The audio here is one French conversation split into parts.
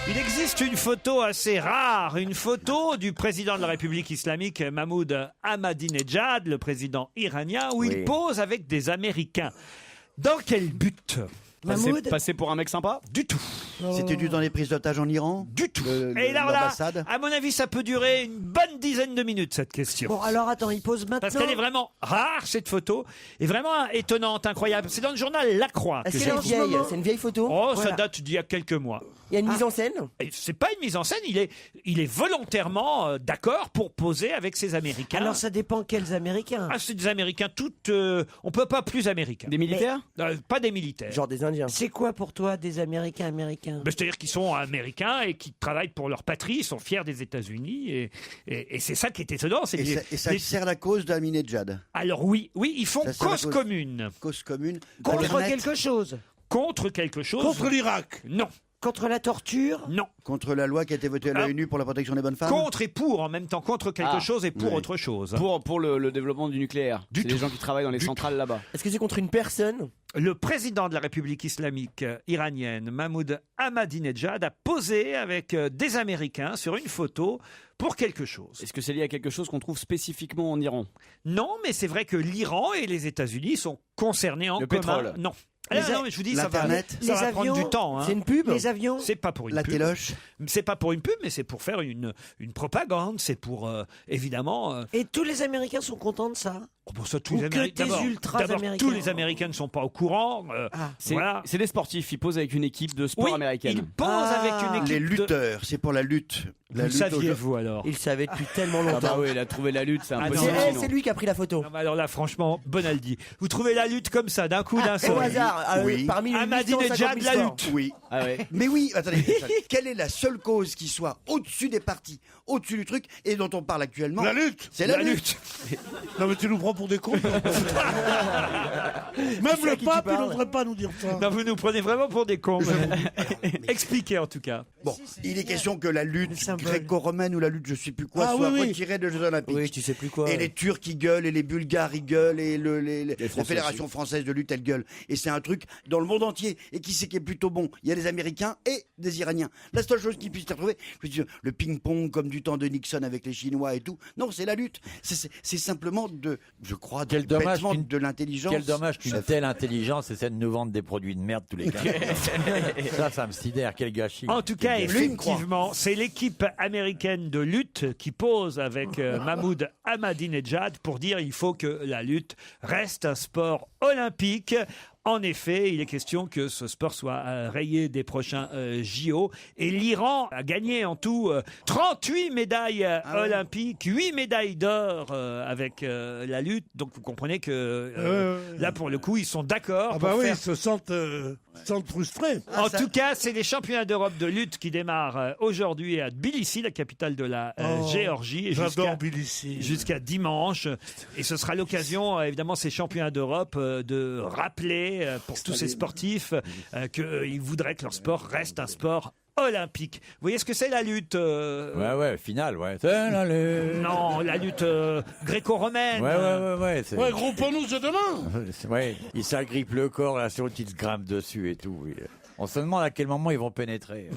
Il existe une photo assez rare, une photo du président de la République islamique Mahmoud Ahmadinejad, le président iranien, où il pose avec des Américains. Dans quel but? Passer pour un mec sympa? Du tout. C'était dû dans les prises d'otages en Iran? Du tout. Et là, à mon avis, ça peut durer une bonne dizaine de minutes, cette question. Bon, alors attends, il pose maintenant. Parce qu'elle est vraiment rare, cette photo, et vraiment étonnante, incroyable. C'est dans le journal La Croix. Est-ce qu'elle est vieille? C'est une vieille photo? Oh, ça date d'il y a quelques mois. Il y a une mise en scène? C'est pas une mise en scène, il est volontairement d'accord pour poser avec ces Américains. Alors ça dépend quels Américains. Ah, c'est des Américains toutes... on peut pas plus Américains. Des militaires? Pas des militaires. Genre des Indiens. C'est quoi pour toi des Américains américains? C'est-à-dire qu'ils sont américains et qui travaillent pour leur patrie, ils sont fiers des États-Unis et c'est ça qui est étonnant. Et ça sert la cause d'Ahmadinejad. Alors oui, ils font cause commune. Cause commune. Contre quelque chose? Contre quelque chose. Contre l'Irak? Non. Contre la torture? Non. Contre la loi qui a été votée à l'ONU pour la protection des bonnes femmes? Contre et pour en même temps. Contre quelque chose et pour autre chose. Pour le développement du nucléaire. C'est des gens qui travaillent dans les centrales là-bas. Est-ce que c'est contre une personne? Le président de la République islamique iranienne, Mahmoud Ahmadinejad, a posé avec des Américains sur une photo pour quelque chose. Est-ce que c'est lié à quelque chose qu'on trouve spécifiquement en Iran? Non, mais c'est vrai que l'Iran et les États-Unis sont concernés en commun. Pétrole? Non. Non, mais je vous dis, ça va prendre du temps. C'est une pub? Les avions? C'est pas pour une La pub. téloche? C'est pas pour une pub, mais c'est pour faire une propagande. C'est pour, évidemment... Et tous les Américains sont contents de ça? Pour ça, tous Ou les que Américains. des ultras américains? Tous les Américains ne sont pas au courant. C'est des sportifs, ils posent avec une équipe de sport américaine. Ils posent avec une équipe Les lutteurs, c'est pour la lutte. Vous le saviez-vous alors? Il savait depuis tellement longtemps. Ah bah oui, il a trouvé la lutte, c'est impossible. C'est lui qui a pris la photo. Non, mais alors là, franchement, Bonaldi, vous trouvez la lutte comme ça, d'un coup, d'un seul? Au hasard, parmi les Ahmadinejad, la lutte. Oui. Ah ouais. Mais oui, attendez. Quelle est la seule cause qui soit au-dessus des partis, au-dessus du truc, et dont on parle actuellement? La lutte. C'est la lutte. Non mais tu nous prends pour des cons. Même le pape, il n'oserait pas nous dire ça. Non, vous nous prenez vraiment pour des cons. Expliquez en tout cas. Bon, il est question que la lutte gréco-romaine ou la lutte je sais plus quoi soit retirée des Jeux Olympiques. Oui, tu sais plus quoi. Et les Turcs ils gueulent, et les Bulgares ils gueulent, et la Fédération française de lutte elle gueule. Et c'est un truc dans le monde entier. Et qui c'est qui est plutôt bon? Il y a des Américains et des Iraniens. La seule chose qui puisse se retrouver, le ping-pong comme du temps de Nixon avec les Chinois et tout. Non, c'est la lutte. C'est simplement je crois, de l'intelligence. Quel dommage qu'une telle intelligence essaie de nous vendre des produits de merde tous les 15 jours. Ça me sidère, quel gâchis. En tout cas, effectivement, c'est l'équipe américaine de lutte qui pose avec Mahmoud Ahmadinejad pour dire il faut que la lutte reste un sport olympique. En effet, il est question que ce sport soit rayé des prochains JO. Et l'Iran a gagné en tout 38 médailles olympiques, 8 médailles d'or avec la lutte. Donc vous comprenez que là, pour le coup, ils sont d'accord. Ils se sentent frustrés. En tout cas, c'est les championnats d'Europe de lutte qui démarrent aujourd'hui à Tbilissi, la capitale de la Géorgie. J'adore Tbilissi. Jusqu'à dimanche. Et ce sera l'occasion, évidemment, ces championnats d'Europe de rappeler pour tous ces sportifs qu'ils voudraient que leur sport reste un sport olympique. Vous voyez ce que c'est la lutte Finale, c'est la lutte. Non, la lutte gréco-romaine. Ouais. Gros pour nous, c'est demain. Ouais, ils s'agrippent le corps, là, sur ils se grimpent dessus et tout. Oui. On se demande à quel moment ils vont pénétrer.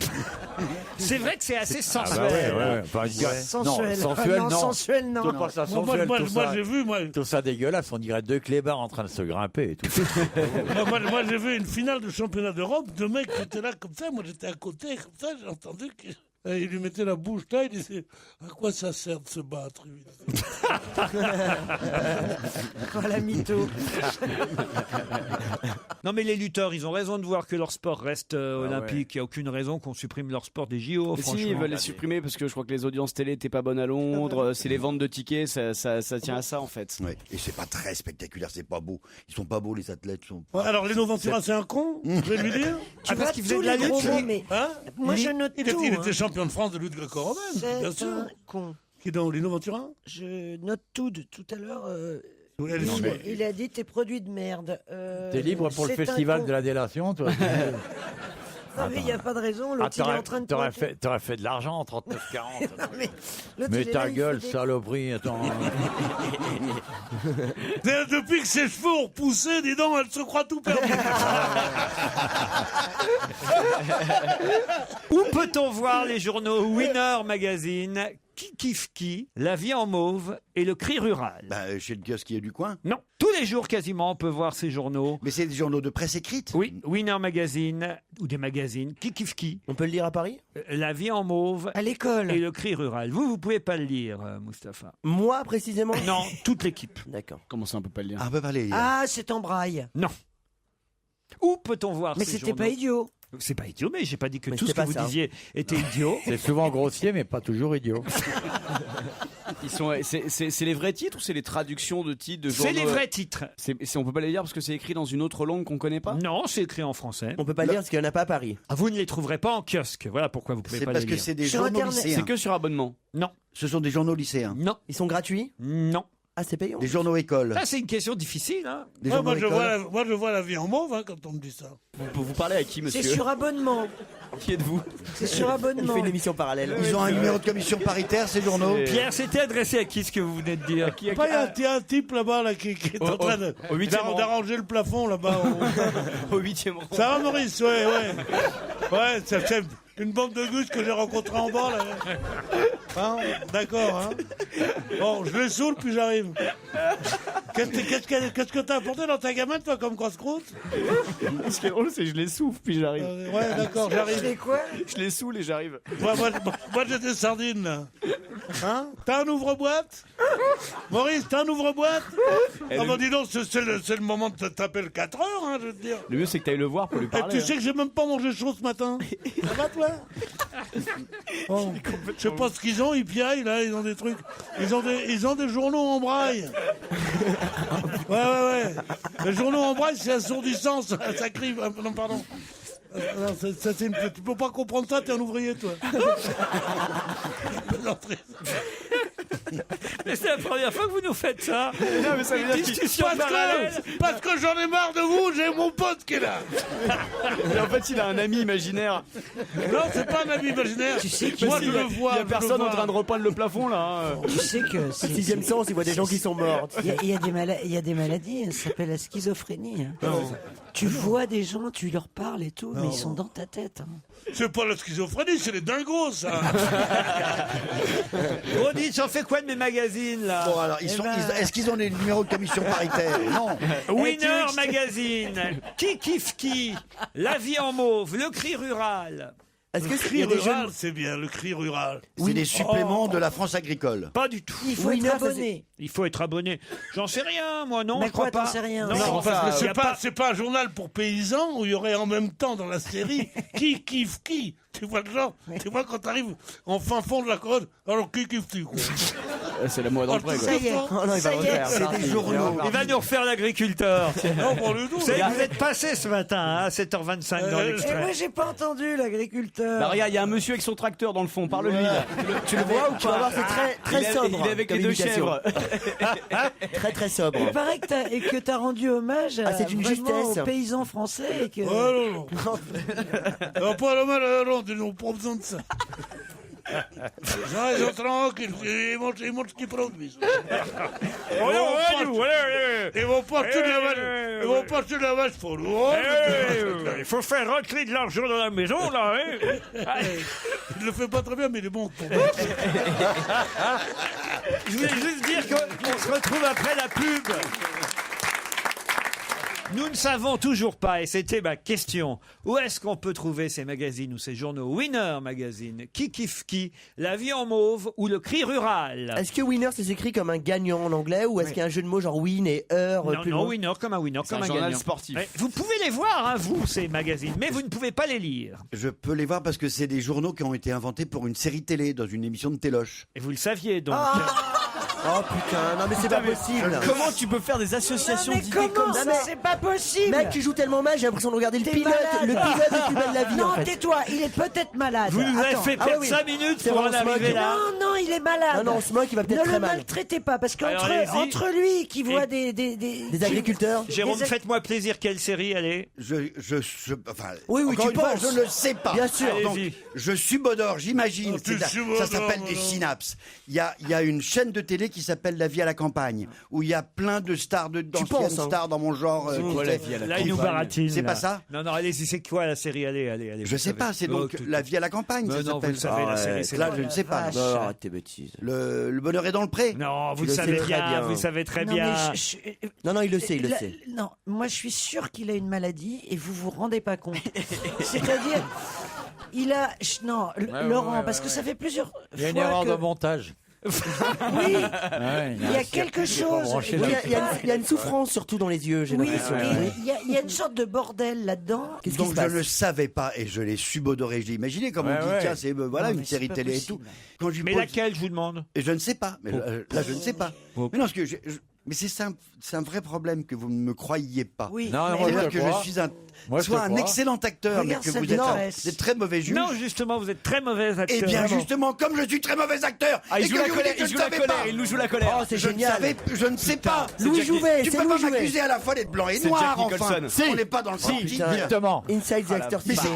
C'est vrai que c'est assez sensuel. Sensuel. Non, sensuel, non. Pas ça, sensuel, Moi, j'ai vu, tout ça dégueulasse, on dirait deux clébards en train de se grimper et tout. moi, j'ai vu une finale de championnat d'Europe, deux mecs qui étaient là comme ça, moi j'étais à côté, comme ça, j'ai entendu qu'il lui mettait la bouche là, il disait à quoi ça sert de se battre? La mytho. Non mais les lutteurs, ils ont raison de voir que leur sport reste olympique. Il n'y a aucune raison qu'on supprime leur sport des JO, franchement. Si, ils veulent les supprimer parce que je crois que les audiences télé n'étaient pas bonnes à Londres. C'est les ventes de tickets, ça tient à ça en fait. Ouais. Et c'est pas très spectaculaire, c'est pas beau. Ils sont pas beaux les athlètes. Alors Lino Ventura c'est un con, je vais lui dire. Parce qu'il faisait de la lutte. Moi je note il était champion de France de lutte gréco-romaine, bien sûr. C'est un con. Qui est dans Lino Ventura? Je note tout de tout à l'heure. Il a dit tes produits de merde. T'es libre pour le festival de la délation, toi? Non, mais il n'y a pas de raison, l'autre il est en train de pointer. T'aurais fait de l'argent en 39,40. mais l'autre, Mais il est ta là, il gueule, fait des- saloperie, attends. Depuis que ses cheveux ont repoussé, dis donc, elle se croit tout perdu. Où peut-on voir les journaux Winner Magazine, Qui kiffe qui, La vie en mauve et Le cri rural? Chez le kiosque qui est du coin. Non, tous les jours quasiment on peut voir ces journaux. Mais c'est des journaux de presse écrite. Oui, Winner Magazine ou des magazines. Qui kiffe qui? On peut le lire à Paris? La vie en mauve À l'école. et Le cri rural. Vous pouvez pas le lire, Mustapha. Moi, précisément? Non, toute l'équipe. D'accord. Comment ça, on peut pas le lire? Ah, on peut pas les lire. Ah, c'est en braille. Non. Où peut-on voir Mais ces c'était journaux? pas idiot. C'est pas idiot, mais j'ai pas dit que Mais tout ce c'était que pas vous ça. disiez était idiot. C'est souvent grossier, mais pas toujours idiot. C'est les vrais titres ou c'est les traductions de titres de journaux? C'est les vrais titres. On peut pas les lire parce que c'est écrit dans une autre langue qu'on connaît pas? Non, c'est écrit en français. On peut pas le lire parce qu'il n'y en a pas à Paris. Ah, vous ne les trouverez pas en kiosque. Voilà pourquoi vous pouvez C'est pas parce les que lire. c'est des Sur journaux Internet. lycéens. C'est que sur abonnement. Non, Ce sont des journaux lycéens. non, Ils sont gratuits? non. Ah, c'est payant. Des journaux écoles. Ça, c'est une question difficile. Hein. Des Ouais, journaux écoles. moi, je vois la vie en mauve quand on me dit ça. Vous parlez à qui, C'est monsieur? sur abonnement. Qui êtes-vous? C'est sur Il abonnement. fait une émission parallèle. Ils ont un numéro de commission paritaire, ces journaux. Pierre, c'était adressé à qui ce que vous venez de dire? Il y a un type là-bas là, qui est en train au huitième rang. d'arranger le plafond là-bas. Au 8e rang. Ça va, Maurice? Ouais. Ouais, c'est une bande de gus que j'ai rencontré en bas là. Hein, d'accord, hein. Bon, je les saoule puis j'arrive. Qu'est-ce que t'as apporté dans ta gamelle, toi, comme casse-croûte? Ce qui est drôle, c'est que je les souffle puis j'arrive. Ouais, d'accord, j'arrive. C'est quoi? Je les saoule et j'arrive. Moi, j'ai des sardines, là. Hein? T'as un ouvre-boîte? Maurice, t'as un ouvre-boîte? Ah bah dis donc, c'est le moment de te taper le 4 heures, hein, je veux te dire. Le mieux, c'est que t'ailles le voir pour lui Et parler. tu sais que j'ai même pas mangé chaud ce matin. Ça va, toi? Bon, je sais pas ce qu'ils ont, ils piaillent, là, ils ont des trucs. Ils ont des journaux en braille. Ouais. Les journaux en braille, c'est assourdissant, ça crie. Non, pardon. Non, tu peux pas comprendre ça, t'es un ouvrier, toi. Mais c'est la première fois que vous nous faites ça. Non, mais ça veut dire qu'il- Discussion parallèle. Parce que j'en ai marre de vous, j'ai mon pote qui est là. Mais en fait, il a un ami imaginaire. Non, c'est pas un ami imaginaire. Tu sais Moi, Si, je il y a- le vois. Il y a je le personne en vois. train de repeindre le plafond, là. hein. Tu sais que Sixième sens, il voit des gens qui sont morts. il y a des maladies, ça s'appelle la schizophrénie. hein. Tu vois des gens, tu leur parles et tout, mais ils sont dans ta tête. hein. C'est pas la schizophrénie, c'est les dingos, ça. Bon, dites, j'en fais quoi de mes magazines, là? Bon, alors, est-ce qu'ils ont des numéros de commission paritaire? Non. Winner Magazine, Qui kiffe qui, La vie en mauve, Le cri rural. Est-ce Le que cri il y a des rural, jeunes... c'est bien, le cri rural. C'est des suppléments de la France agricole. Pas du tout. Il faut Winner, être ça, abonné. Il faut être abonné. J'en sais rien, moi, non. Mais je crois quoi, t'en pas. sais rien? Non, Non, parce que y a c'est pas un journal pour paysans où il y aurait en même temps dans la série qui kiffe qui. Tu vois le genre? Tu vois quand t'arrives en fin fond de la côte, alors qui kiffe-tu, quoi? C'est la mode en vrai, quoi. Ça y est, Oh non, il va ça y est. refaire. C'est des journaux. Il va nous refaire l'agriculteur. Non, pas du tout. Vous savez que vous êtes passé ce matin hein, à 7h25 dans Et l'extrait. moi, j'ai pas entendu l'agriculteur. Bah, regarde, il y a un monsieur avec son tracteur dans le fond, parle-lui. là. Tu le vois ou Tu vas pas? voir, C'est très sobre. Il est avec comme les deux imitation. chèvres. Très sobre. Il paraît que t'as rendu hommage à, Ah, c'est une vraiment justesse. aux paysans français et que... Oh, non. Pas le mal, non, ils n'ont pas besoin de ça. Ils sont tranquilles, ils mangent ce qu'ils produisent. Ils vont pas acheter de la vache pour nous. Il faut faire rentrer de l'argent dans la maison, là. Il le fait pas très bien, mais il est bon. Je voulais juste dire qu'on se retrouve après la pub. Nous ne savons toujours pas, et c'était ma question, où est-ce qu'on peut trouver ces magazines ou ces journaux? Winner Magazine, Qui kiffe qui, La vie en mauve ou Le cri rural? Est-ce que winner c'est écrit comme un gagnant en anglais ou est-ce qu'il y a un jeu de mots genre win et heure Non, plus non, loin? winner comme un winner, C'est comme un un journal gagnant. sportif. Ouais, vous pouvez les voir, hein, vous, ces magazines, mais vous ne pouvez pas les lire. Je peux les voir parce que c'est des journaux qui ont été inventés pour une série télé dans une émission de Téloche. Et vous le saviez, donc. Oh putain, non mais c'est pas possible. Comment tu peux faire des associations d'idées comme ça? C'est pas possible. Mec, tu joues tellement mal, j'ai l'impression de regarder le T'es pilote de malade. Plus belle la vie Non, en fait. tais-toi, il est peut-être malade. Vous nous avez Attends. fait Ah perdre oui. 5 minutes C'est pour en vraiment arriver smog. là. Non, il est malade. Non, on se moque, il va peut-être Ne très le mal. maltraitez pas, parce Alors, qu'entre allez-y. entre lui qui voit des Des agriculteurs. Jérôme, Des- faites-moi plaisir, quelle série elle est? Enfin, Oui, encore tu une fois, penses. je ne sais pas. Bien sûr. Allez-y. Donc, je subodore, j'imagine. Oh, tu Ça subodores, s'appelle des voilà. synapses. Il y a une chaîne de télé qui s'appelle La vie à la campagne, où il y a plein de stars, d'anciennes penses, hein. stars dans mon genre. quoi, tu La sais. vie à la Là, il nous campagne. baratine. C'est là. pas ça Non, non, allez-y, c'est quoi la série? Allez. Je vous sais savez. pas, c'est donc Oh, La vie à la campagne, Mais ça non, vous s'appelle. le savez, la série, c'est Là, la- je ne sais pas. vache. Non, arrête tes bêtises. Le bonheur est dans le pré. Non, vous Tu le le savez sais très bien, bien. vous le savez très Non, bien. mais Non, il le sait, il le La- sait. Non, moi je suis sûr qu'il a une maladie et vous vous rendez pas compte. C'est-à-dire, il a. Non, Laurent, parce que ça fait plusieurs Il y a une fois erreur que. de montage. Oui, Ouais, il y a quelque chose. branché Oui, là. il y a une souffrance surtout dans les yeux, j'ai Oui, l'impression. et il y a une sorte de bordel là-dedans. Qu'est-ce qui Donc se je passe? ne savais pas et je l'ai subodoré, je l'ai imaginé comme Ouais, on dit, ouais. tiens, c'est voilà Non, une mais série c'est pas télé et possible. tout. Quand je lui Mais pose- laquelle, je vous demande? Et je ne sais pas. Mais là, je ne sais pas. Oh. Mais non, parce que mais c'est un vrai problème que vous ne me croyiez pas. Oui, Non, mais- moi, C'est-à-dire je que te crois. je suis un Moi, je te soit un crois. excellent acteur, mais Regarde que sa vous êtes détresse. des très mauvais juges. Non, justement, vous êtes très mauvais acteur. Eh bien, Vraiment. justement, comme je suis très mauvais acteur, Ah, il et joue que la je vous colère, dis que il je joue ne la savais colère, pas, il nous joue la colère. Oh, c'est je génial. je ne sais pas. Louis Jouvet, Tu c'est peux Louis pas Jouvet. m'accuser à la fois d'être blanc et C'est noir, Jack enfin. Nicholson. On n'est pas dans le portique. putain. Justement. Inside the Actor Mais TV.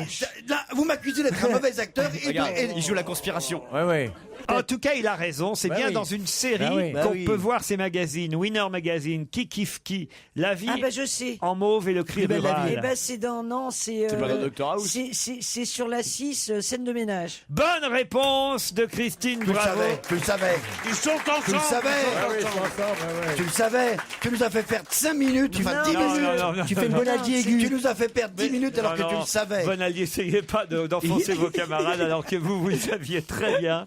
là, vous m'accusez d'être un mauvais acteur et, Regarde, et- il joue la conspiration. Ouais, ouais. En tout cas, il a raison. C'est Bah bien oui. dans une série Bah oui. qu'on Bah oui. peut voir ces magazines. Winner Magazine, Qui kiffe qui, La vie Ah ben je sais. en mauve et le cri Plus belle la rural. vie. Eh ben c'est dans non, c'est. C'est pas dans Dr House. C'est sur la 6, scène de ménage. Bonne réponse de Christine tu le Bravo. savais, tu le savais, Ils sont ensemble. tu le savais, tu le savais. Tu nous as fait perdre 5 minutes, enfin 10 Non, minutes. non, non, Tu fais une non. bonalgie Tu aiguë. nous as fait perdre 10 minutes alors Non, que tu non. le savais. Bonaldi, essayez pas d'enfoncer vos camarades alors que vous le saviez très bien.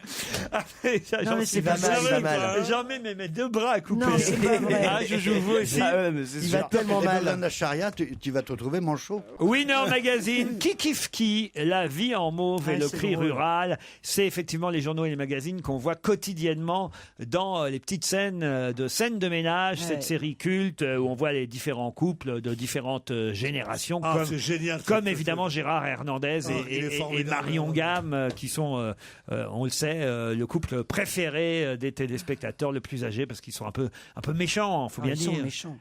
Après, ça, Non, j'en mais suis c'est pas mal, sûr. c'est pas mal. J'en mets mes deux bras à couper. Non, c'est pas vrai. Ah, je joue vous aussi. Ah ouais, mais c'est Il sûr. va tellement Et mal. dans la charia, tu vas te retrouver manchot. Winner Magazine, Qui kiffe qui, La vie en mauve et Ouais, le c'est cri drôle. rural. C'est effectivement les journaux et les magazines qu'on voit quotidiennement dans les petites scènes de ménage, Ouais. cette série culte où on voit les différents couples de différentes générations, Ah, comme, c'est génial. comme évidemment Gérard Hernandez Ah, il est et formidable. Marion Gamme, qui sont, on le sait, le couple préféré des téléspectateurs le plus âgés parce qu'ils sont un peu méchants, faut bien Ils sont dire. méchants.